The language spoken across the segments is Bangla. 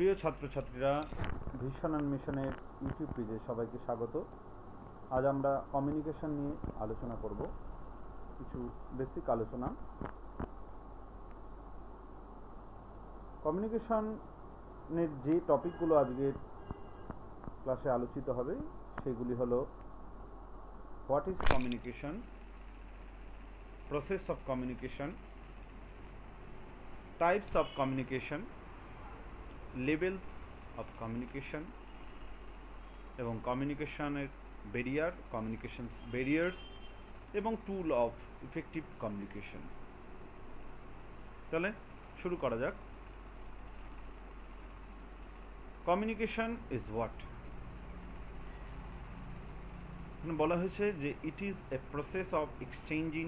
প্রিয় ছাত্রছাত্রীরা, ভিশন অ্যান্ড মিশনের ইউটিউব পেজে সবাইকে স্বাগত। আজ আমরা কমিউনিকেশন নিয়ে আলোচনা করব, কিছু বেসিক আলোচনা। কমিউনিকেশনের যে টপিকগুলো আজকের ক্লাসে আলোচিত হবে সেগুলি হলো what is communication, process of communication, types of communication, levels of communication এবং কমিউনিকেশনের কমিউনিকেশনস ব্যারিয়ার্স এবং টুল অফ ইফেক্টিভ কমিউনিকেশন। তাহলে শুরু করা যাক। Communication is what? এখানে বলা হয়েছে যে it is a process of exchanging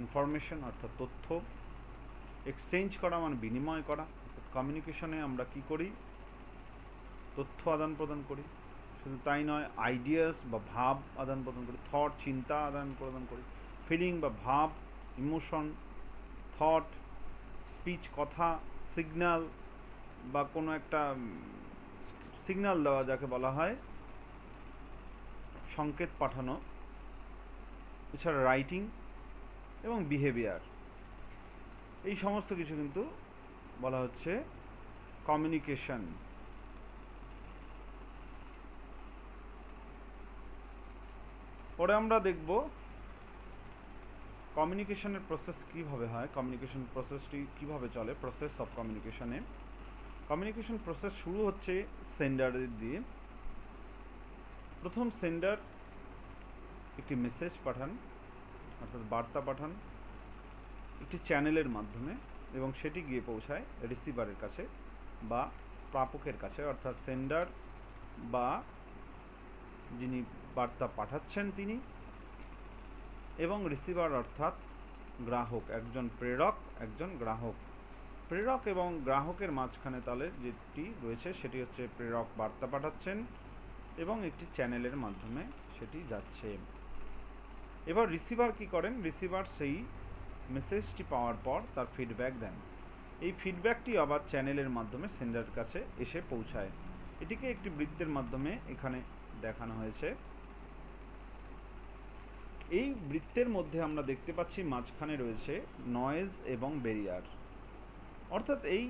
information, অর্থাৎ তথ্য এক্সচেঞ্জ করা মানে বিনিময় করা। কমিউনিকেশনে আমরা কি করি? তথ্য আদান প্রদান করি। শুধু তাই নয়, আইডিয়াস বা ভাব আদান প্রদান করি, থট চিন্তা আদান প্রদান করি, ফিলিং বা ভাব, ইমোশন, থট, স্পিচ কথা, সিগন্যাল বা কোনো একটা সিগন্যাল দেওয়া, যাকে বলা হয় সংকেত পাঠানো, এছাড়া রাইটিং এবং বিহেভিয়ার, এই সমস্ত কিছু কিন্তু বলা হচ্ছে কমিউনিকেশন। পরে আমরা দেখব কমিউনিকেশনের প্রসেস কীভাবে হয়, কমিউনিকেশন প্রসেসটি কীভাবে চলে। প্রসেস অফ কমিউনিকেশনে কমিউনিকেশন প্রসেস শুরু হচ্ছে সেন্ডারের দিয়ে। প্রথম সেন্ডার একটি মেসেজ পাঠান, অর্থাৎ বার্তা পাঠান একটি চ্যানেলের মাধ্যমে, এবং সেটি গিয়ে পৌঁছায় রিসিভারের কাছে বা প্রাপকের কাছে, অর্থাৎ সেন্ডার বা যিনি বার্তা পাঠাচ্ছেন তিনি, এবং রিসিভার অর্থাৎ গ্রাহক, একজন প্রেরক একজন গ্রাহক। প্রেরক এবং গ্রাহকের মাঝখানে তাহলে যেটি রয়েছে সেটি হচ্ছে প্রেরক বার্তা পাঠাচ্ছেন এবং একটি চ্যানেলের মাধ্যমে সেটি যাচ্ছে। এবার রিসিভার কি করেন? রিসিভার সেই মেসেজটি পাওয়ার পর তার ফিডব্যাক দেন। এই ফিডব্যাকটি আবার চ্যানেলের মাধ্যমে সেন্ডারের কাছে এসে পৌঁছায়। এটিকে একটি বৃত্তের মাধ্যমে এখানে দেখানো হয়েছে। এই বৃত্তের মধ্যে আমরা দেখতে পাচ্ছি মাঝখানে রয়েছে নয়েজ এবং ব্যারিয়ার, অর্থাৎ এই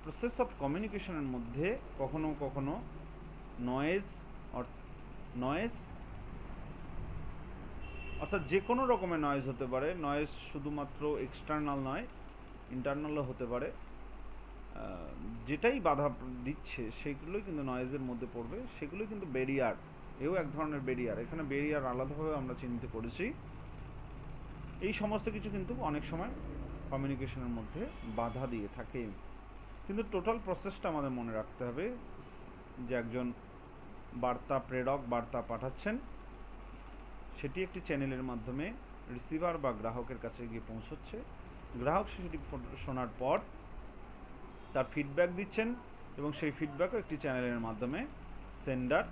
প্রসেস অফ কমিউনিকেশনের মধ্যে কখনো কখনো নয়েজ অর্থাৎ যে কোনো রকমের নয়েজ হতে পারে। নয়েজ শুধুমাত্র এক্সটার্নাল নয়, ইন্টারনালও হতে পারে। যেটাই বাধা দিচ্ছে সেগুলোই কিন্তু নয়েজের মধ্যে পড়বে, সেগুলোই কিন্তু ব্যারিয়ার। এও এক ধরনের ব্যারিয়ার। এখানে ব্যারিয়ার আলাদাভাবে আমরা চিহ্নিত করেছি। এই সমস্ত কিছু কিন্তু অনেক সময় কমিউনিকেশনের মধ্যে বাধা দিয়ে থাকে। কিন্তু টোটাল প্রসেসটা আমাদের মনে রাখতে হবে যে একজন প্রেরক বার্তা পাঠাচ্ছেন, সেটি একটি চ্যানেলের মাধ্যমে রিসিভার বা গ্রাহকের কাছে গিয়ে পৌঁছচ্ছে। গ্রাহক সেটি শোনার পর তার ফিডব্যাক দিচ্ছেন এবং সেই ফিডব্যাকও একটি চ্যানেলের মাধ্যমে সেন্ডার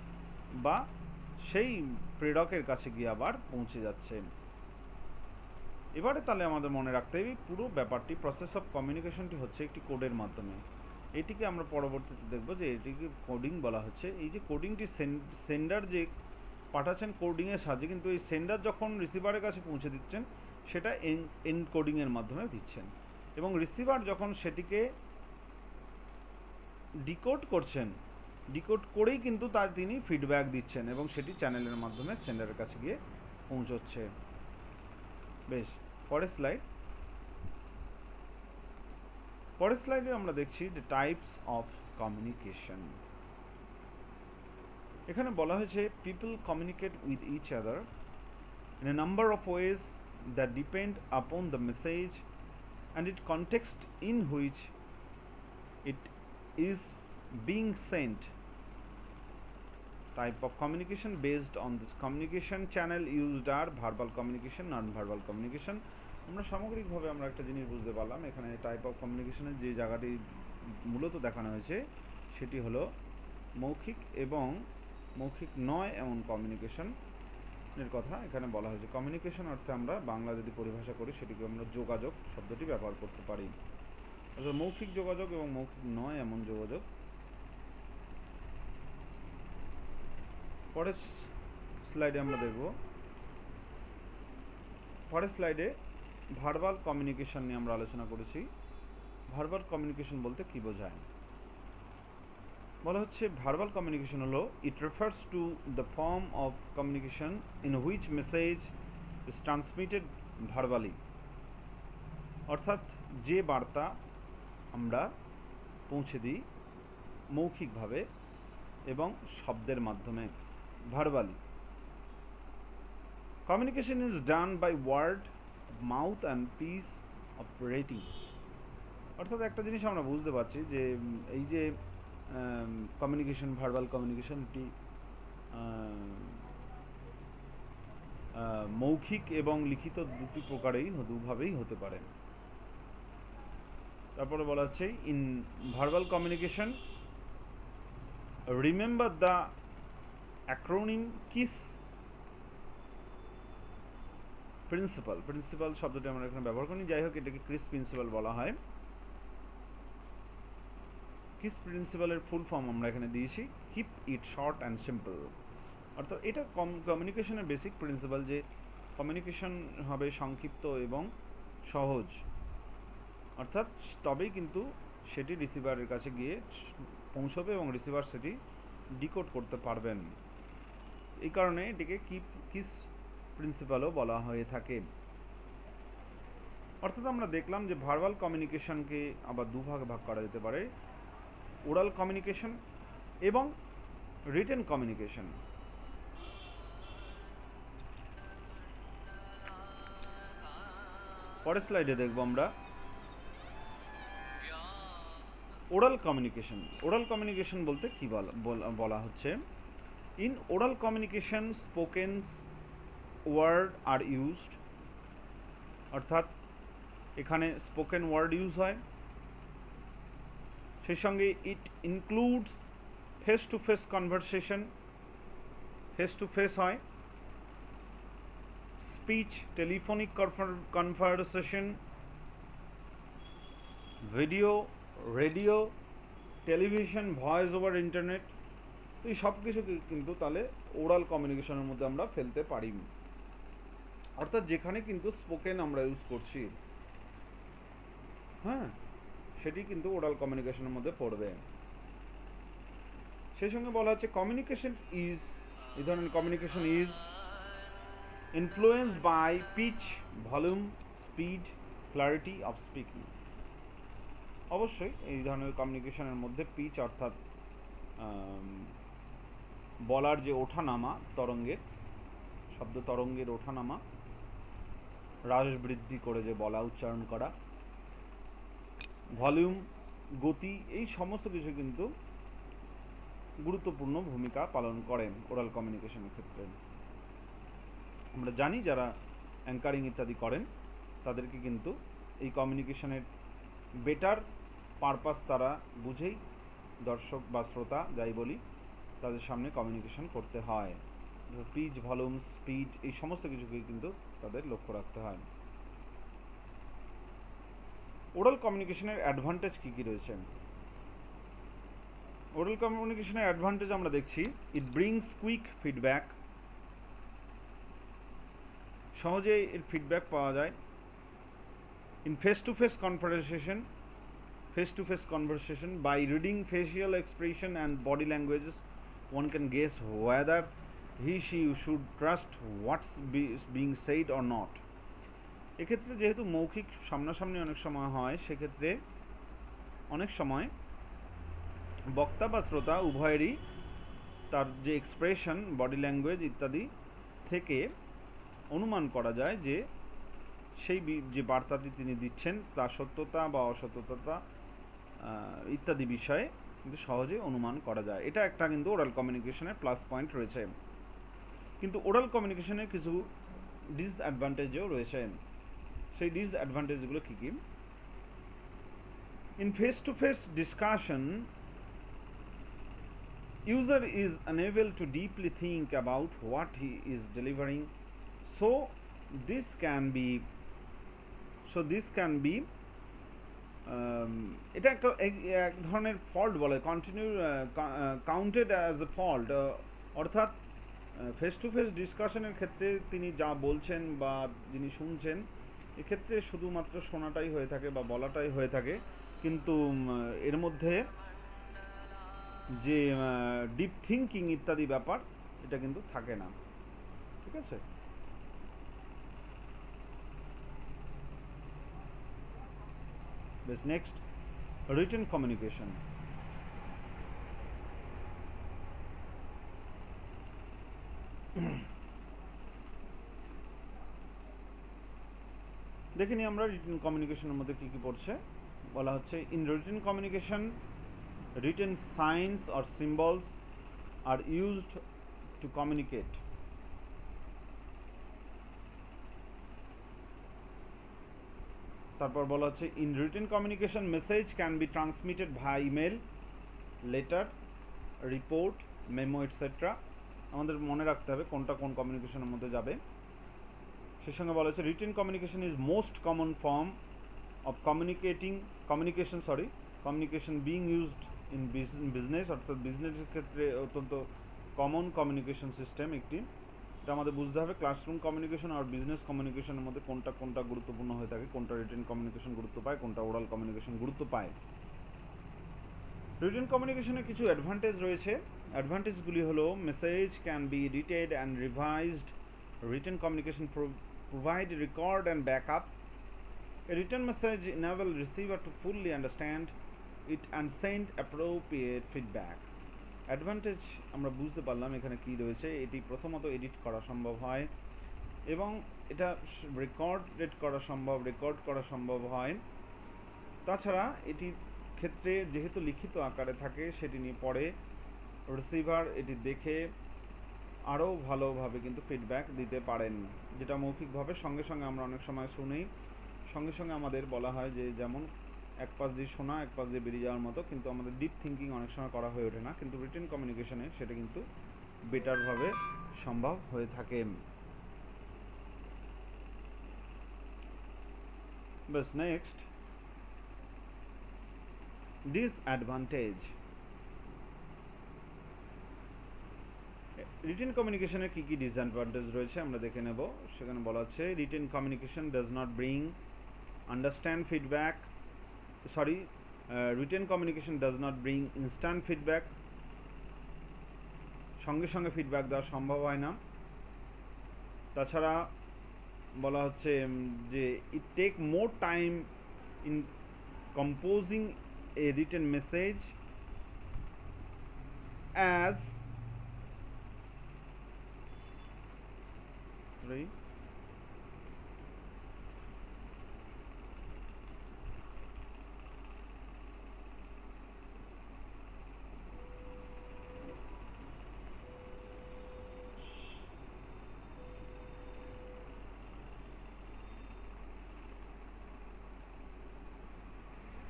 বা সেই প্রেরকের কাছে গিয়ে আবার পৌঁছে যাচ্ছে। এবারে তাহলে আমাদের মনে রাখতে হবে পুরো ব্যাপারটি, প্রসেস অফ কমিউনিকেশনটি হচ্ছে একটি কোডের মাধ্যমে। এটিকে আমরা পরবর্তীতে দেখব যে এটিকে কোডিং বলা হচ্ছে। এই যে কোডিংটি সেন্ডার যে পাঠাচ্ছেন কোডিংয়ের সাহায্যে, কিন্তু এই সেন্ডার যখন রিসিভারের কাছে পৌঁছে দিচ্ছেন সেটা এনকোডিংয়ের মাধ্যমে দিচ্ছেন, এবং রিসিভার যখন সেটিকে ডিকোড করছেন, ডিকোড করেই কিন্তু তিনি ফিডব্যাক দিচ্ছেন এবং সেটি চ্যানেলের মাধ্যমে সেন্ডারের কাছে গিয়ে পৌঁছচ্ছে। বেশ, পরের স্লাইডে আমরা দেখছি যে টাইপস অফ কমিউনিকেশন। এখানে বলা হয়েছে people communicate with each other in a number of ways that depend upon the message and its context in which it is being sent. Type of communication based on this communication channel used are verbal communication, non-verbal communication. আমরা সামগ্রিকভাবে আমরা একটা জিনিস বুঝতে পারলাম, এখানে টাইপ অফ কমিউনিকেশনের যে জায়গাটি মূলত দেখানো হয়েছে সেটি হলো মৌখিক এবং মৌখিক নয় এমন কমিউনিকেশন এর কথা এখানে বলা হয়েছে। কমিউনিকেশন অর্থে আমরা বাংলা যদি পরিভাষা করি সেটিকে আমরা যোগাযোগ শব্দটি ব্যবহার করতে পারি। অর্থাৎ মৌখিক যোগাযোগ এবং মৌখিক নয় এমন যোগাযোগ। পরের স্লাইডে আমরা দেখব, পরের স্লাইডে ভার্বাল কমিউনিকেশন নিয়ে আমরা আলোচনা করেছি। ভার্বাল কমিউনিকেশন বলতে কি বোঝায়? বলা হচ্ছে ভার্বাল কমিউনিকেশন হলো it refers to the form of communication in which message is transmitted verbally, অর্থাৎ যে বার্তা আমরা পৌঁছে দিই মৌখিকভাবে এবং শব্দের মাধ্যমে, verbally. Communication is done by word, mouth and piece of rating. অর্থাৎ একটা জিনিস আমরা বুঝতে পারছি যে এই যে কমিউনিকেশন, ভার্বাল কমিউনিকেশন এটি মৌখিক এবং লিখিত দুটি প্রকারেই, দুভাবেই হতে পারে। তারপরে বলা হচ্ছে in verbal communication remember the acronym kiss principal. Principal শব্দটি আমরা এখানে ব্যবহার করি, যাই হোক এটাকে ক্রিস প্রিন্সিপাল বলা হয়। কিস প্রিন্সিপালের ফুল ফর্ম আমরা এখানে দিয়েছি, keep it short and simple. অর্থাৎ এটা কমিউনিকেশনের বেসিক প্রিন্সিপাল, যে কমিউনিকেশন হবে সংক্ষিপ্ত এবং সহজ, অর্থাৎ তবেই কিন্তু সেটি রিসিভারের কাছে গিয়ে পৌঁছবে এবং রিসিভার সেটি ডিকোড করতে পারবেন। এই কারণে এটিকে কিস প্রিন্সিপালও বলা হয়ে থাকে। অর্থাৎ আমরা দেখলাম যে ভার্বাল কমিউনিকেশনকে আবার দুভাগে ভাগ করা যেতে পারে, ওরাল কমিউনিকেশন এবং রিটেন কমিউনিকেশন। পরের স্লাইডে দেখব আমরা ওরাল কমিউনিকেশন। ওরাল কমিউনিকেশন বলতে কি বলা হচ্ছে, in oral communication spoken word are used, অর্থাৎ এখানে স্পোকেন ওয়ার্ড ইউজ হয়, সেই সঙ্গে it includes face to face conversation, face to face হয়, speech, telephonic conversation, video, radio, television, voice over internet. এই সব কিছু কিন্তু তাহলে ওরাল কমিউনিকেশনের মধ্যে আমরা ফেলতে পারি। অর্থাৎ যেখানে কিন্তু স্পোকেন আমরা ইউজ করছি, হ্যাঁ, সেটি কিন্তু ওরাল কমিউনিকেশনের মধ্যে পড়বে। সেই সঙ্গে বলা হচ্ছে কমিউনিকেশন ইজ, এই ধরনের communication is influenced by pitch, volume, speed, clarity of speaking. অবশ্যই এই ধরনের কমিউনিকেশনের মধ্যে পিচ অর্থাৎ বলার যে ওঠানামা, তরঙ্গের শব্দ তরঙ্গের ওঠানামা, হ্রাস বৃদ্ধি করে যে বলা, উচ্চারণ করা, ভলিউম, গতি, এই সমস্ত কিছু কিন্তু গুরুত্বপূর্ণ ভূমিকা পালন করেন ওরাল কমিউনিকেশনের ক্ষেত্রে। আমরা জানি যারা অ্যাঙ্কারিং ইত্যাদি করেন তাদেরকে কিন্তু এই কমিউনিকেশনের বেটার পারপাস তারা বুঝেই, দর্শক বা শ্রোতা যাই বলি, তাদের সামনে কমিউনিকেশন করতে হয়। পিচ, ভলিউম, স্পিড, এই সমস্ত কিছুকে কিন্তু তাদের লক্ষ্য রাখতে হয়। ওরাল কমিউনিকেশনের অ্যাডভান্টেজ কী কী রয়েছে? ওরাল কমিউনিকেশনের অ্যাডভান্টেজ আমরা দেখছি, ইট ব্রিংস কুইক ফিডব্যাক, সহজে এর ফিডব্যাক পাওয়া যায়। In face to face conversation, face to face conversation, by reading facial expression and body languages one can guess whether she should trust what's being said or not. এক্ষেত্রে যেহেতু মৌখিক সামনাসামনি অনেক সময় হয়, সেক্ষেত্রে অনেক সময় বক্তা বা শ্রোতা উভয়েরই তার যে এক্সপ্রেশন, বডি ল্যাঙ্গুয়েজ ইত্যাদি থেকে অনুমান করা যায় যে সেই যে বার্তাটি তিনি দিচ্ছেন তার সত্যতা বা অসত্যতা ইত্যাদি বিষয়ে কিন্তু সহজে অনুমান করা যায়। এটা একটা কিন্তু ওরাল কমিউনিকেশনের প্লাস পয়েন্ট রয়েছে। কিন্তু ওরাল কমিউনিকেশনের কিছু ডিসঅ্যাডভান্টেজও রয়েছে। সেই ডিসঅ্যাডভান্টেজগুলো কী কী? In face to face discussion user is unable to deeply think about what he is delivering, so this can be এটা একটা এক ধরনের ফল্ট বলে, continue counted as a fault, অর্থাৎ ফেস টু ফেস ডিসকাশনের ক্ষেত্রে তিনি যা বলছেন বা যিনি শুনছেন এক্ষেত্রে শুধুমাত্র শোনাটাই হয়ে থাকে বা বলাটাই হয়ে থাকে, কিন্তু এর মধ্যে যে ডিপ থিঙ্কিং ইত্যাদি ব্যাপার এটা কিন্তু থাকে না, ঠিক আছে। বেশ, নেক্সট, রিটেন কমিউনিকেশন। দেখিনি আমরা রিটেন কমিউনিকেশনের মধ্যে কী কী পড়ছে। বলা হচ্ছে in written communication written signs or symbols are used to communicate. তারপর বলা হচ্ছে in written communication message can be transmitted via email, letter, report, memo etcetera. আমাদের মনে রাখতে হবে কোনটা কোন কমিউনিকেশনের মধ্যে যাবে। সেই সঙ্গে বলা হচ্ছে written communication is most common form of communication being used in business, অর্থাৎ বিজনেসের ক্ষেত্রে অত্যন্ত কমন কমিউনিকেশন সিস্টেম একটি। এটা আমাদের বুঝতে হবে ক্লাসরুম কমিউনিকেশন আর বিজনেস কমিউনিকেশনের মধ্যে কোনটা কোনটা গুরুত্বপূর্ণ হয়ে থাকে, কোনটা রিটেন কমিউনিকেশন গুরুত্ব পায়, কোনটা ওরাল কমিউনিকেশন গুরুত্ব পায়। রিটেন কমিউনিকেশনের কিছু অ্যাডভান্টেজ রয়েছে। অ্যাডভান্টেজগুলি হলো message can B edited and revised, written communication provide record and backup, a written message enable receiver to fully understand it and send appropriate feedback. Advantage আমরা বুঝতে পারলাম এখানে কি রয়েছে। এটি প্রথমত এডিট করা সম্ভব হয় এবং এটা রেকর্ড করা সম্ভব হয়। তাছাড়া এটির ক্ষেত্রে যেহেতু লিখিত আকারে থাকে সেটি নিয়ে পড়ে রিসিভার এটি দেখে আরও ভালোভাবে কিন্তু ফিডব্যাক দিতে পারেন, যেটা মৌখিকভাবে সঙ্গে সঙ্গে আমরা অনেক সময় শুনি, সঙ্গে সঙ্গে আমাদের বলা হয় যে যেমন এক পাশ দিয়ে শোনা এক পাশ দিয়ে বেরিয়ে যাওয়ার মতো, কিন্তু আমাদের ডিপ থিঙ্কিং অনেক সময় করা হয়ে ওঠে না, কিন্তু রিটেন কমিউনিকেশনে সেটা কিন্তু বেটারভাবে সম্ভব হয়ে থাকে। বাস, নেক্সট, ডিসঅ্যাডভান্টেজ। রিটেন কমিউনিকেশনের কী কী ডিসঅ্যাডভান্টেজ রয়েছে আমরা দেখে নেব। সেখানে বলা হচ্ছে written communication does not bring understand feedback, written communication does not bring instant feedback, সঙ্গে সঙ্গে ফিডব্যাক দেওয়া সম্ভব হয় না। তাছাড়া বলা হচ্ছে যে it take more time in composing a written message as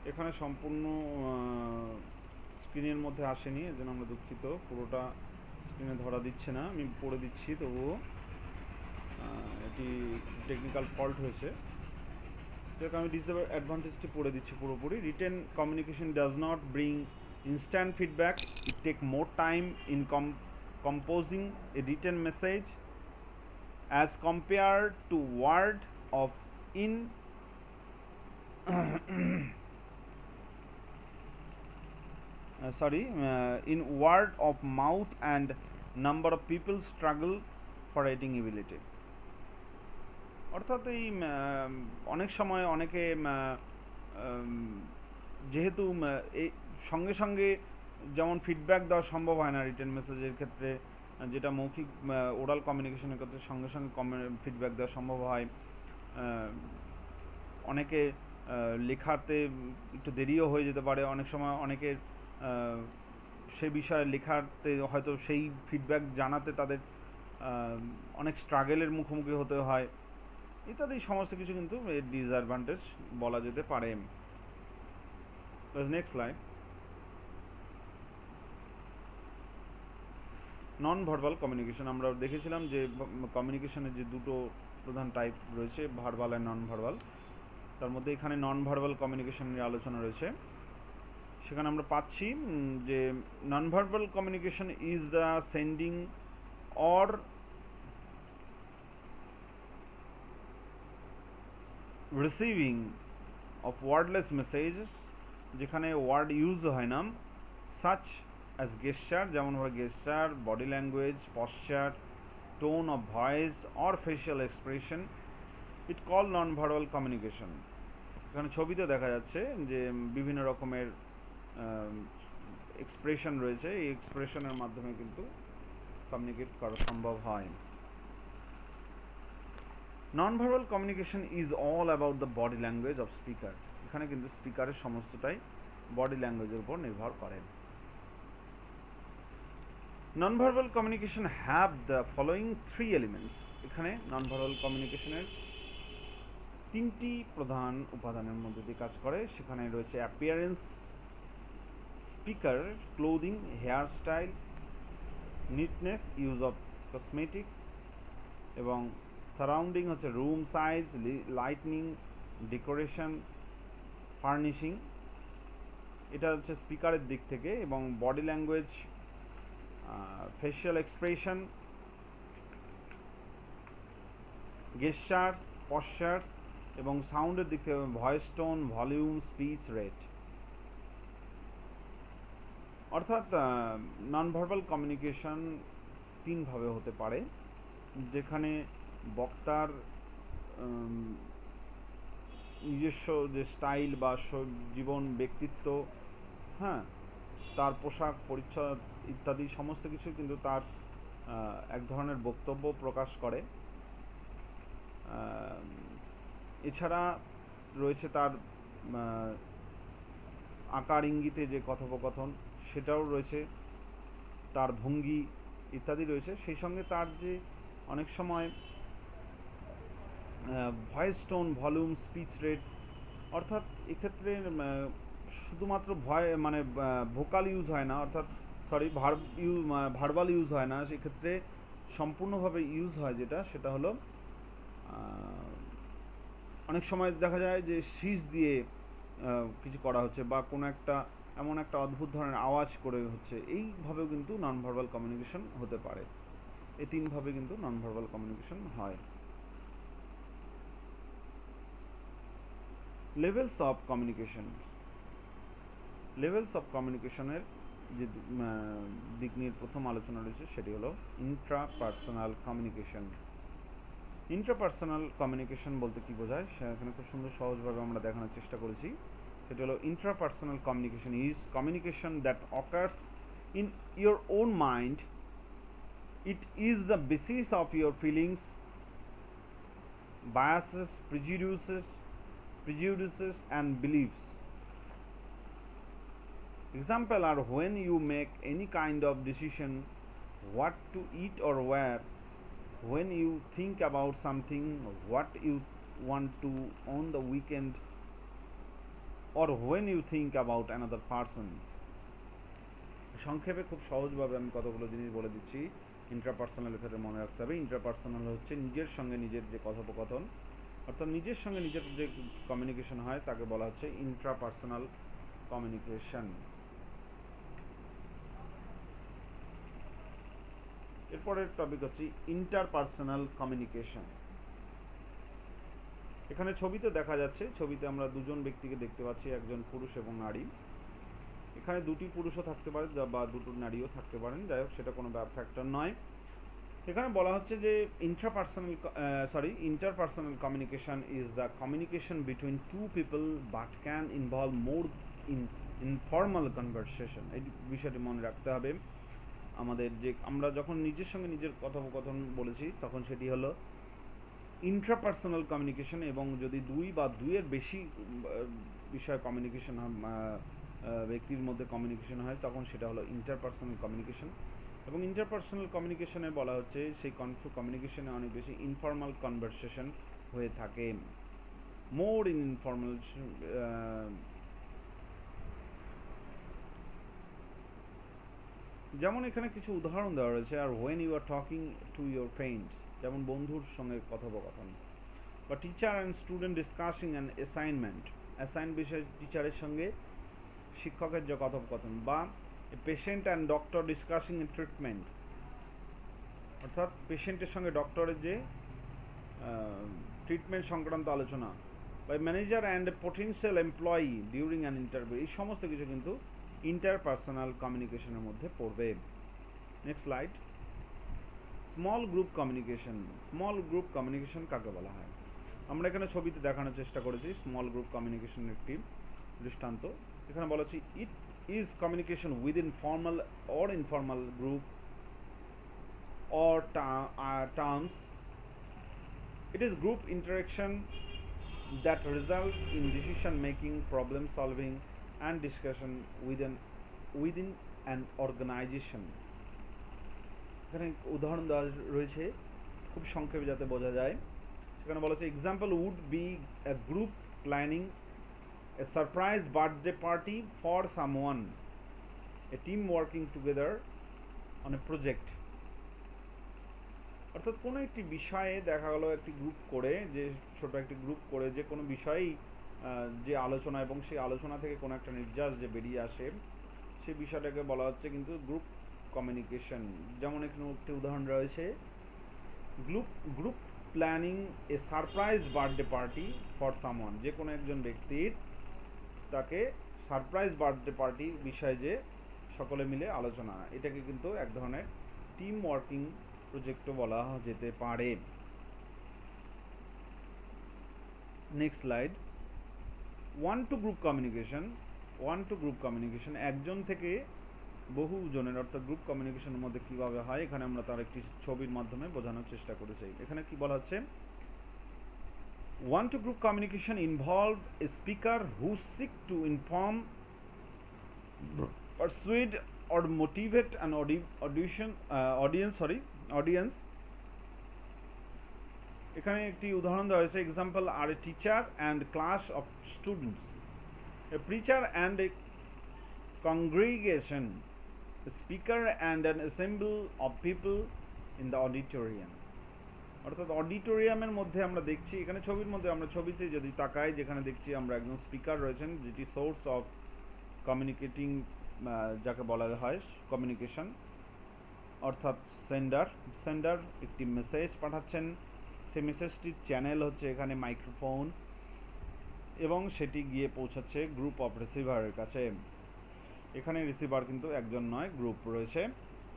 এখানে সম্পূর্ণ স্ক্রিনের মধ্যে আসেনি, এর জন্য আমরা দুঃখিত, পুরোটা স্ক্রিনে ধরা দিচ্ছে না, আমি পড়ে দিচ্ছি তবুও। এটি টেকনিক্যাল ফল্ট হয়েছে, যেটা আমি ডিসঅ্যাডভান্টেজটি পড়ে দিচ্ছি পুরোপুরি। Written communication does not bring instant feedback, it take more time in composing a written message as compared to word of in in word of mouth and number of people struggle for writing ability. অর্থাৎ এই অনেক সময় অনেকে যেহেতু এই সঙ্গে সঙ্গে যেমন ফিডব্যাক দেওয়া সম্ভব হয় না রিটেন মেসেজের ক্ষেত্রে, যেটা মৌখিক ওরাল কমিউনিকেশনের ক্ষেত্রে সঙ্গে সঙ্গে ফিডব্যাক দেওয়া সম্ভব হয়। অনেকে লেখাতে একটু দেরিও হয়ে যেতে পারে, অনেক সময় অনেকের সে বিষয়ে লেখাতে হয়তো সেই ফিডব্যাক জানাতে তাদের অনেক স্ট্রাগলের মুখোমুখি হতে হয়, ইত্যাদি সমস্ত কিছু কিন্তু এর ডিসঅ্যাডভান্টেজ বলা যেতে পারে। Next slide, non verbal communication. আমরা দেখেছিলাম যে কমিউনিকেশনের যে দুটো প্রধান টাইপ রয়েছে, ভার্বাল আর নন ভার্বাল। তার মধ্যে এখানে নন ভার্বাল কমিউনিকেশন নিয়ে আলোচনা রয়েছে। সেখানে আমরা পাচ্ছি যে non verbal communication is the sending or receiving of wordless messages, যেখানে ওয়ার্ড ইউজ হয় না, সাচ অ্যাজ গেস্টার, যেমন গেস্টার, body language, posture, tone of voice or facial expression, it call non verbal communication. এখানে ছবিতে দেখা যাচ্ছে যে বিভিন্ন রকমের এক্সপ্রেশন রয়েছে, এই এক্সপ্রেশনের মাধ্যমে কিন্তু কমিউনিকেট করা সম্ভব হয়। Non verbal communication is all about the body language of speaker. এখানে কিন্তু স্পিকারের সমস্তটাই বডি ল্যাঙ্গুয়েজের উপর নির্ভর করে। Non verbal communication have the following 3 elements. এখানে নন ভার্বাল কমিউনিকেশনের 3টি প্রধান উপাদানের মধ্যে দিয়ে কাজ করে। সেখানে রয়েছে appearance, speaker, clothing, hair style, neatness, use of cosmetics, এবং সারাউন্ডিং হচ্ছে room size, lighting, decoration, furnishing. এটা হচ্ছে স্পিকারের দিক থেকে। এবং body language, facial expression, gestures, postures, এবং সাউন্ডের দিক থেকে voice tone, volume, speech rate. অর্থাৎ নন ভার্বাল কমিউনিকেশন 3 ভাবে হতে পারে, যেখানে বক্তার নিজস্ব যে স্টাইল বা জীবন, ব্যক্তিত্ব, হ্যাঁ, তার পোশাক পরিচ্ছদ ইত্যাদি সমস্ত কিছু কিন্তু তার এক ধরনের বক্তব্য প্রকাশ করে। এছাড়া রয়েছে তার আকার ইঙ্গিতে যে কথোপকথন, সেটাও রয়েছে, তার ভঙ্গি ইত্যাদি রয়েছে। সেই সঙ্গে তার যে অনেক সময় voice tone, volume, speech rate, অর্থাৎ এক্ষেত্রে শুধুমাত্র ভোকাল ইউজ হয় না, অর্থাৎ ভার্বাল ইউজ হয় না, সেক্ষেত্রে সম্পূর্ণভাবে ইউজ হয় সেটা হলো অনেক সময় দেখা যায় যে শীষ দিয়ে কিছু করা হচ্ছে, বা কোনো একটা এমন একটা অদ্ভুত ধরনের আওয়াজ করে হচ্ছে। এইভাবেও কিন্তু নন ভার্বাল কমিউনিকেশন হতে পারে। এই 3 ভাবে কিন্তু নন ভার্বাল কমিউনিকেশন হয়। Levels of communication. Levels of কমিউনিকেশনের যে দিক নিয়ে প্রথম আলোচনা রয়েছে সেটি হলো ইন্ট্রাপার্সোনাল কমিউনিকেশন। ইন্ট্রাপার্সোনাল কমিউনিকেশন বলতে কী বোঝায়, সেখানে খুব সুন্দর সহজভাবে আমরা দেখানোর চেষ্টা করেছি। সেটি হলো intrapersonal communication is communication that occurs in your own mind. It is the basis of your feelings, biases, prejudices and beliefs. Example are when you make any kind of decision, what to eat or wear, when you think about something, what you want to on the weekend, or when you think about another person. সংক্ষেপে খুব সহজভাবে আমি কতগুলো জিনিস বলে দিচ্ছি। ইন্ট্রাপার্সোনালের ক্ষেত্রে মনে রাখতে হবে, ইন্ট্রাপার্সোনাল হচ্ছে নিজের সঙ্গে নিজের যে কথোপকথন, অর্থাৎ নিজের সঙ্গে নিজের যে কমিউনিকেশন হয় তাকে বলা হচ্ছে ইন্ট্রাপার্সোনাল কমিউনিকেশন। এরপরের টপিক হচ্ছে ইন্টারপার্সোনাল কমিউনিকেশন। এখানে ছবিতে দেখা যাচ্ছে, ছবিতে আমরা দুজন ব্যক্তিকে দেখতে পাচ্ছি, একজন পুরুষ এবং নারী। এখানে 2টি পুরুষও থাকতে পারে বা 2টো নারীও থাকতে পারেন, যাই হোক সেটা কোনো ফ্যাক্টর নয়। এখানে বলা হচ্ছে যে interpersonal communication is the communication between 2 people but can involve more informal conversation. এই বিষয়টি মনে রাখতে হবে আমাদের, যে আমরা যখন নিজের সঙ্গে নিজের কথোপকথন বলেছি তখন সেটি হলো ইন্ট্রাপার্সোনাল কমিউনিকেশন, এবং যদি 2 বা 2-এর বেশি বিষয় কমিউনিকেশন ব্যক্তির মধ্যে কমিউনিকেশন হয় তখন সেটা হলো ইন্টারপার্সোনাল কমিউনিকেশন। এবং ইন্টারপার্সোনাল কমিউনিকেশনে বলা হচ্ছে সেই কমিউনিকেশনে অনেক বেশি ইনফর্মাল কনভারসেশন হয়ে থাকে, মোর ইনফর্মাল। যেমন এখানে কিছু উদাহরণ দেওয়া রয়েছে, আর when you are talking to your friends, যেমন বন্ধুর সঙ্গে কথোপকথন। বা teacher and student discussing and assign বিষয় টিচারের সঙ্গে শিক্ষকের যে কথোপকথন, বা patient and doctor discussing treatment, অর্থাৎ পেশেন্টের সঙ্গে ডক্টরের যে ট্রিটমেন্ট সংক্রান্ত আলোচনা, বা manager and potential employee during an interview, এই সমস্ত কিছু কিন্তু ইন্টারপার্সোনাল কমিউনিকেশনের মধ্যে পড়বে। Next slide. Small group communication. Small group communication কাকে বলা হয়? আমরা এখানে ছবিতে দেখানোর চেষ্টা করেছি স্মল গ্রুপ কমিউনিকেশনের একটি দৃষ্টান্ত। এখানে বলা হচ্ছে it is communication within formal or informal group or terms. It is group interaction that result in decision making, problem solving and discussion within an organization. এখানে উদাহরণ দেওয়া রয়েছে খুব সংক্ষেপে যাতে বোঝা যায়। সেখানে বলা হচ্ছে example would be a group planning a surprise birthday party for someone, a team working together on a project. অর্থাৎ কোনো একটি বিষয়ে দেখা গেল একটি গ্রুপ করে, যে ছোট একটি গ্রুপ করে যে কোনো বিষয়েই যে আলোচনা এবং সেই আলোচনা থেকে কোনো একটা নির্যাস যে বেরিয়ে আসে, সেই বিষয়টাকে বলা হচ্ছে কিন্তু গ্রুপ কমিউনিকেশন। যেমন এখানে একটি উদাহরণ রয়েছে, group planning A surprise birthday party for someone, যে কোনো একজন ব্যক্তির তাকে সারপ্রাইজ বার্থডে পার্টি বিষয়ে যে সকলে মিলে আলোচনা, এটাকে কিন্তু এক ধরনের টিম ওয়ার্কিং প্রজেক্টও বলা যেতে পারে। Next slide. One to group communication একজন থেকে বহু জনের, অর্থাৎ গ্রুপ কমিউনিকেশনের মধ্যে কীভাবে হয় এখানে আমরা তার একটি ছবির মাধ্যমে বোঝানোর চেষ্টা করেছি। এখানে কি বলা হচ্ছে, one to group communication involve a speaker who seek to inform, persuade or motivate an audience. এখানে একটি উদাহরণ দেওয়া হয়েছে, example are a teacher and class of students, a preacher and a congregation, a speaker and an assemble of people in the auditorium. অর্থাৎ অডিটোরিয়ামের মধ্যে আমরা দেখছি, এখানে ছবির মধ্যে আমরা ছবিতে যদি তাকাই, যেখানে দেখছি আমরা একজন স্পিকার রয়েছেন, যেটি সোর্স অফ কমিউনিকেটিং, যাকে বলা হয় কমিউনিকেশন, অর্থাৎ সেন্ডার একটি মেসেজ পাঠাচ্ছেন, সেই মেসেজটির চ্যানেল হচ্ছে এখানে মাইক্রোফোন, এবং সেটি গিয়ে পৌঁছাচ্ছে গ্রুপ অফ রিসিভারের কাছে। এখানে রিসিভার কিন্তু একজন নয়, গ্রুপ রয়েছে,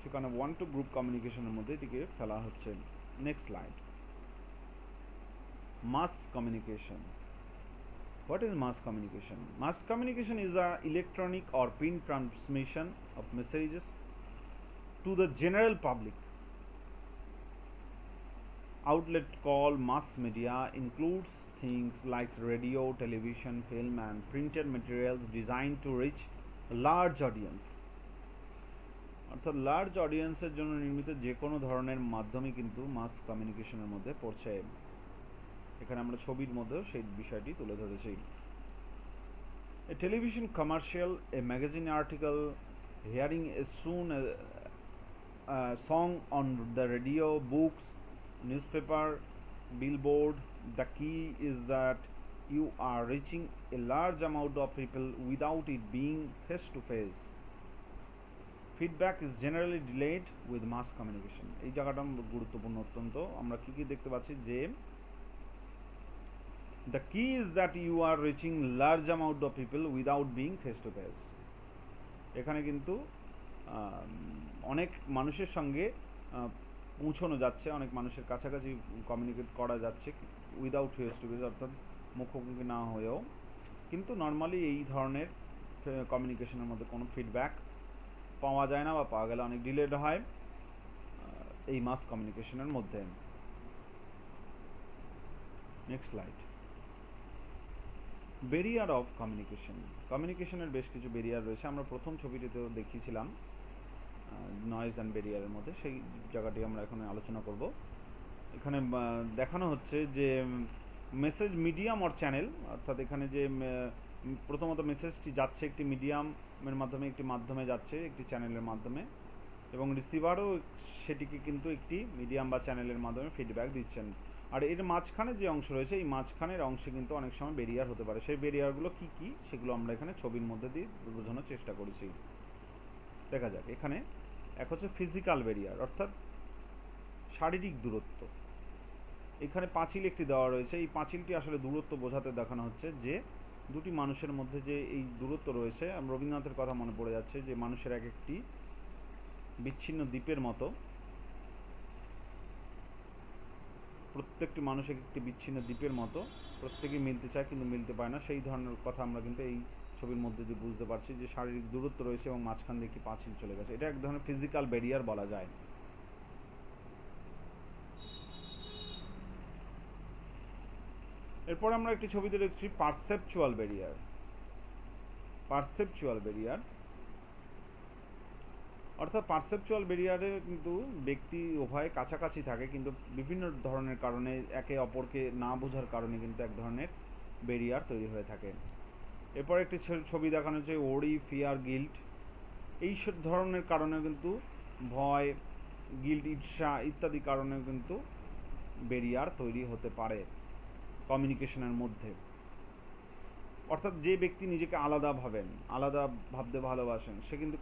সেখানে ওয়ান টু গ্রুপ কমিউনিকেশনের মধ্যে এটিকে ফেলা হচ্ছে। Next slide. Mass communication. What is mass communication? Mass communication is a electronic or print transmission of messages to the general public. Outlet called mass media includes things like radio, television, film and printed materials designed to reach a large audience. অর্থাৎ লার্জ অডিয়েন্সের জন্য নির্মিত যে কোনো ধরনের মাধ্যমে কিন্তু মাস কমিউনিকেশনের মধ্যে পড়ছে। এখানে আমরা ছবির মধ্যেও সেই বিষয়টি তুলে ধরেছি। A television commercial, a magazine article, hearing a song on the radio, books, newspaper, billboard. The key is that you are reaching a large amount of people without it being face to face. Feedback is generally delayed with mass communication. এই জায়গাটা গুরুত্বপূর্ণ অত্যন্ত। আমরা কি দেখতে পাচ্ছি যে the key is that you are reaching large amount of people without being face to face. এখানে কিন্তু অনেক মানুষের সঙ্গে পৌঁছানো যাচ্ছে, অনেক মানুষের কাছাকাছি কমিউনিকেট করা যাচ্ছে উইদাউট ফেস টু ফেস, অর্থাৎ মুখোমুখি না হয়েও। কিন্তু নর্মালি এই ধরনের কমিউনিকেশনের মধ্যে কোনো ফিডব্যাক পাওয়া যায় না, বা পাওয়া গেলে অনেক ডিলেড হয় এই মাস কমিউনিকেশনের মধ্যে। Next slide. ব্যারিয়ার অফ কমিউনিকেশনের বেশ কিছু ব্যারিয়ার রয়েছে। আমরা প্রথম ছবিটিতেও দেখিয়েছিলাম নয়েজ অ্যান্ড ব্যারিয়ারের মধ্যে, সেই জায়গাটি আমরা এখানে আলোচনা করব। এখানে দেখানো হচ্ছে যে মেসেজ মিডিয়াম অর চ্যানেল, অর্থাৎ এখানে যে প্রথমত মেসেজটি যাচ্ছে একটি মিডিয়ামের মাধ্যমে, একটি মাধ্যমে যাচ্ছে, একটি চ্যানেলের মাধ্যমে, এবং রিসিভারও সেটিকে কিন্তু একটি মিডিয়াম বা চ্যানেলের মাধ্যমে ফিডব্যাক দিচ্ছেন। আর এর মাঝখানে যে অংশ রয়েছে, এই মাঝখানের অংশে কিন্তু অনেক সময় ব্যারিয়ার হতে পারে। সেই ব্যারিয়ারগুলো কী কী সেগুলো আমরা এখানে ছবির মধ্যে দিয়ে বোঝানোর চেষ্টা করেছি। দেখা যাক, এখানে এক হচ্ছে ফিজিক্যাল ব্যারিয়ার, অর্থাৎ শারীরিক দূরত্ব। এখানে পাঁচিল একটি দেওয়া রয়েছে, এই পাঁচিলটি আসলে দূরত্ব বোঝাতে দেখানো হচ্ছে যে দুটি মানুষের মধ্যে যে এই দূরত্ব রয়েছে। রবীন্দ্রনাথের কথা মনে পড়ে যাচ্ছে যে মানুষের এক একটি বিচ্ছিন্ন দ্বীপের মতো, প্রত্যেকটি মানুষ এক একটি বিচ্ছিন্ন দ্বীপের মতো, প্রত্যেকেই মিলতে চায় কিন্তু মিলতে পারে না। সেই ধরনের কথা আমরা কিন্তু এই ছবির মধ্যে দিয়ে বুঝতে পারছি যে শারীরিক দূরত্ব রয়েছে এবং মাঝখান দিয়ে একটি পাঁচিল চলে গেছে। এটা এক ধরনের ফিজিক্যাল ব্যারিয়ার বলা যায়। এরপর আমরা একটি ছবিতে দেখছি পারসেপচুয়াল ব্যারিয়ার। পারসেপচুয়াল ব্যারিয়ার অর্থাৎ পারসেপচুয়াল ব্যারিয়ারে কিন্তু ব্যক্তি উভয় কাছাকাছি থাকে, কিন্তু বিভিন্ন ধরনের কারণে একে অপরকে না বোঝার কারণে কিন্তু এক ধরনের ব্যারিয়ার তৈরি হয়ে থাকে। এরপর একটি ছবি দেখানো হচ্ছে ওরি, ফিয়ার, গিল্ট। এই সব ধরনের কারণে কিন্তু ভয়, গিল্ট, ঈর্ষা ইত্যাদি কারণে কিন্তু ব্যারিয়ার তৈরি হতে পারে কমিউনিকেশনের মধ্যে। অর্থাৎ যে ব্যক্তি নিজেকে আলাদা ভাবেন, আলাদা ভাবতে ভালোবাসেন, সে কিন্তু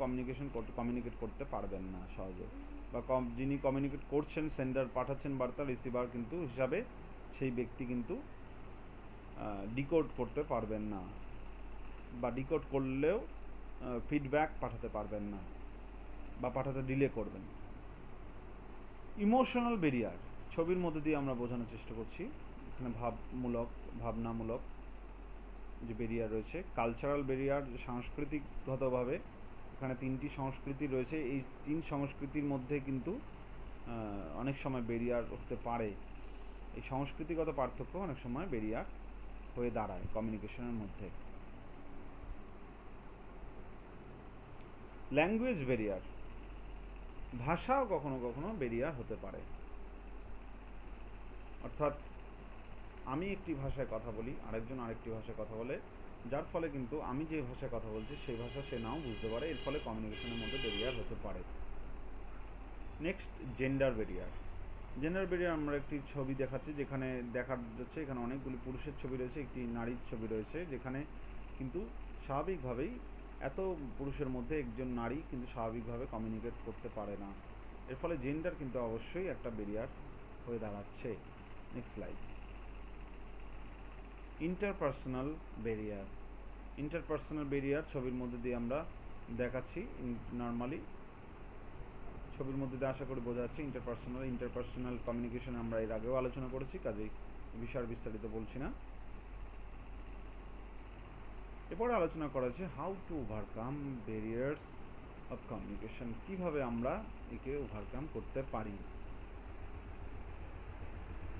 কমিউনিকেট করতে পারবেন না সহজে, বা যিনি কমিউনিকেট করছেন, সেন্ডার পাঠাচ্ছেন বার্তা, রিসিভার কিন্তু হিসাবে সেই ব্যক্তি কিন্তু ডিকোড করতে পারবেন না, বা ডিকোড করলেও ফিডব্যাক পাঠাতে পারবেন না বা পাঠাতে ডিলে করবেন। ইমোশনাল ব্যারিয়ার ছবির মধ্যে দিয়ে আমরা বোঝানোর চেষ্টা করছি। এখানে ভাবনামূলক যে ব্যারিয়ার রয়েছে। কালচারাল ব্যারিয়ার, সাংস্কৃতিকগতভাবে এখানে তিনটি সংস্কৃতি রয়েছে, এই তিন সংস্কৃতির মধ্যে কিন্তু অনেক সময় ব্যারিয়ার হতে পারে। এই সংস্কৃতিগত পার্থক্য অনেক সময় ব্যারিয়ার হয়ে দাঁড়ায় কমিউনিকেশনের মধ্যে। ল্যাঙ্গুয়েজ ব্যারিয়ার, ভাষাও কখনো কখনো ব্যারিয়ার হতে পারে। অর্থাৎ আমি একটি ভাষায় কথা বলি, আরেকজন আরেকটি ভাষায় কথা বলে, যার ফলে কিন্তু আমি যে ভাষায় কথা বলছি সেই ভাষা সে নাও বুঝতে পারে, এর ফলে কমিউনিকেশনের মধ্যে ব্যারিয়ার হতে পারে। Next, gender barrier. Gender barrier আমরা একটি ছবি দেখাচ্ছি, যেখানে দেখা যাচ্ছে এখানে অনেকগুলি পুরুষের ছবি রয়েছে, একটি নারীর ছবি রয়েছে, যেখানে কিন্তু স্বাভাবিকভাবেই এত পুরুষের মধ্যে একজন নারী কিন্তু স্বাভাবিকভাবে কমিউনিকেট করতে পারে না। এর ফলে জেন্ডার কিন্তু অবশ্যই একটা ব্যারিয়ার হয়ে দাঁড়াচ্ছে। Next slide. Interpersonal barrier. Interpersonal barrier ছবির মধ্যে দিয়ে আমরা দেখাচ্ছি। নর্মালি ছবির মধ্যে দিয়ে আশা করি বোঝা যাচ্ছে ইন্টারপার্সোনাল কমিউনিকেশন আমরা এর আগেও আলোচনা করেছি, কাজেই বিষয় বিস্তারিত বলছি না। এরপরে আলোচনা করা হচ্ছে how to overcome barriers of communication, কীভাবে আমরা একে ওভারকাম করতে পারি।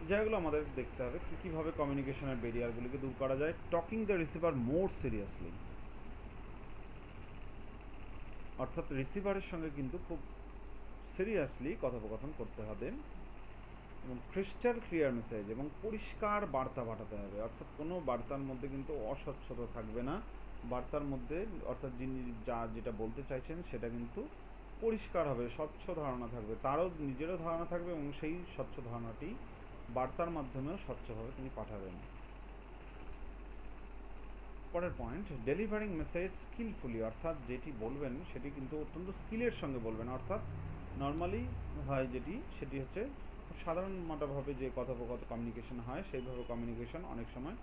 যেগুলো আমাদের দেখতে হবে কীভাবে কমিউনিকেশনের ব্যারিয়ারগুলিকে দূর করা যায়। Talking the receiver more seriously, অর্থাৎ রিসিভারের সঙ্গে কিন্তু খুব সিরিয়াসলি কথোপকথন করতে হবে, এবং ক্রিস্টাল ক্লিয়ার মেসেজ এবং পরিষ্কার বার্তা পাঠাতে হবে। অর্থাৎ কোনো বার্তার মধ্যে কিন্তু অস্বচ্ছতা থাকবে না, বার্তার মধ্যে অর্থাৎ যিনি যেটা বলতে চাইছেন সেটা কিন্তু পরিষ্কার হবে, স্বচ্ছ ধারণা থাকবে, তারও নিজেরও ধারণা থাকবে এবং সেই স্বচ্ছ ধারণাটি বার্তার মাধ্যমেও স্বচ্ছভাবে তিনি পাঠাবেন। পরের পয়েন্ট, ডেলিভারিং মেসেজ স্কিলফুলি, অর্থাৎ যেটি বলবেন সেটি কিন্তু অত্যন্ত স্কিলের সঙ্গে বলবেন। অর্থাৎ নর্মালি হয় সেটি হচ্ছে সাধারণভাবে যে কথোপকথন কমিউনিকেশন হয় সেইভাবে কমিউনিকেশন অনেক সময়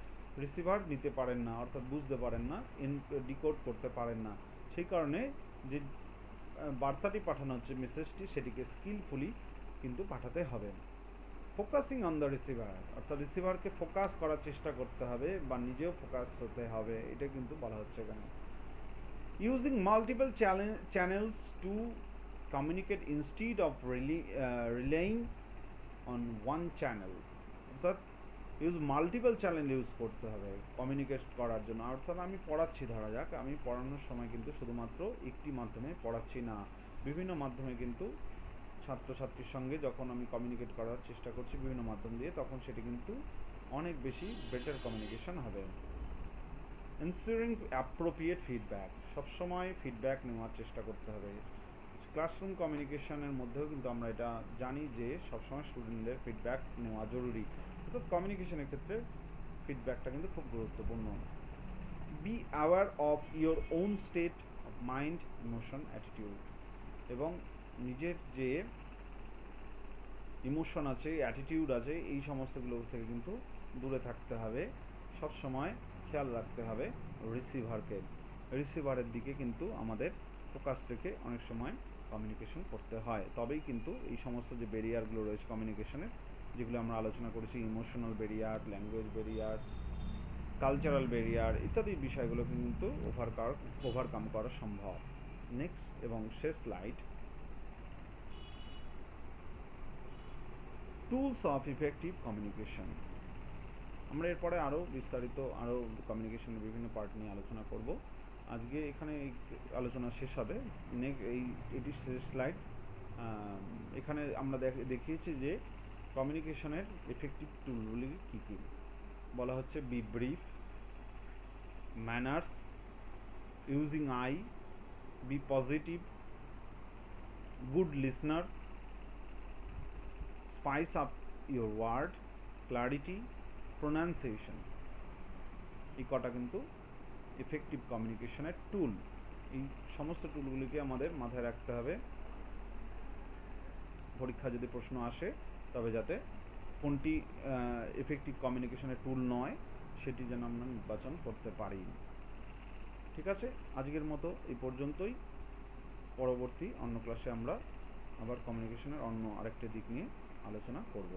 রিসিভার নিতে পারেন না, অর্থাৎ বুঝতে পারেন না, ডিকোড করতে পারেন না। সেই কারণে যে বার্তাটি পাঠানো হচ্ছে, মেসেজটি, সেটিকে স্কিলফুলি কিন্তু পাঠাতে হবে। ফোকাসিং অন দ্য রিসিভার, অর্থাৎ রিসিভারকে ফোকাস করার চেষ্টা করতে হবে বা নিজেও ফোকাস হতে হবে, এটা কিন্তু বলা হচ্ছে এখানে। Using multiple channels to communicate instead of relying on one channel, অর্থাৎ মাল্টিপল চ্যানেল ইউজ করতে হবে কমিউনিকেট করার জন্য। অর্থাৎ আমি পড়াচ্ছি, ধরা যাক আমি পড়ানোর সময় কিন্তু শুধুমাত্র একটি মাধ্যমে পড়াচ্ছি না, বিভিন্ন মাধ্যমে কিন্তু ছাত্রছাত্রীর সঙ্গে যখন আমি কমিউনিকেট করার চেষ্টা করছি বিভিন্ন মাধ্যম দিয়ে, তখন সেটি কিন্তু অনেক বেশি বেটার কমিউনিকেশন হবে। এনসিওরিং অ্যাপ্রোপ্রিয়েট ফিডব্যাক, সবসময় ফিডব্যাক নেওয়ার চেষ্টা করতে হবে। ক্লাসরুম কমিউনিকেশনের মধ্যেও কিন্তু আমরা এটা জানি যে সবসময় স্টুডেন্টদের ফিডব্যাক নেওয়া জরুরি। অর্থাৎ কমিউনিকেশনের ক্ষেত্রে ফিডব্যাকটা কিন্তু খুব গুরুত্বপূর্ণ। Be aware of your own state of mind, emotion, attitude, এবং নিজের যে ইমোশন আছে, অ্যাটিটিউড আছে, এই সমস্তগুলো থেকে কিন্তু দূরে থাকতে হবে। সব সময় খেয়াল রাখতে হবে রিসিভারের দিকে কিন্তু আমাদের ফোকাস রেখে অনেক সময় কমিউনিকেশন করতে হয়। তবেই কিন্তু এই সমস্ত যে ব্যারিয়ারগুলো রয়েছে কমিউনিকেশনের, যেগুলো আমরা আলোচনা করেছি, emotional barrier, language barrier, cultural barrier ইত্যাদি বিষয়গুলোকে কিন্তু ওভারকাম করা সম্ভব। নেক্সট এবং শেষ slide, tools of effective communication. আমরা এরপরে আরও বিস্তারিত আরও কমিউনিকেশনের বিভিন্ন পার্ট নিয়ে আলোচনা করব। আজকে এখানে এই আলোচনা শেষ হবে। এটি শেষ স্লাইড। এখানে আমরা দেখিয়েছি যে কমিউনিকেশনের এফেক্টিভ টুলগুলি কী কী। বলা হচ্ছে be brief, manners, using eye, be positive, good listener, spice up your word, clarity, pronunciation. এই কটা কিন্তু এফেক্টিভ কমিউনিকেশনের টুল। এই সমস্ত টুলগুলিকে আমাদের মাথায় রাখতে হবে। পরীক্ষা যদি প্রশ্ন আসে তবে যাতে কোনটি এফেক্টিভ কমিউনিকেশনের টুল নয় সেটি যেন আমরা নির্বাচন করতে পারি। ঠিক আছে, আজকের মতো এই পর্যন্তই। পরবর্তী অন্য ক্লাসে আমরা আবার কমিউনিকেশনের অন্য আরেকটি দিক নিয়ে আলোচনা করব।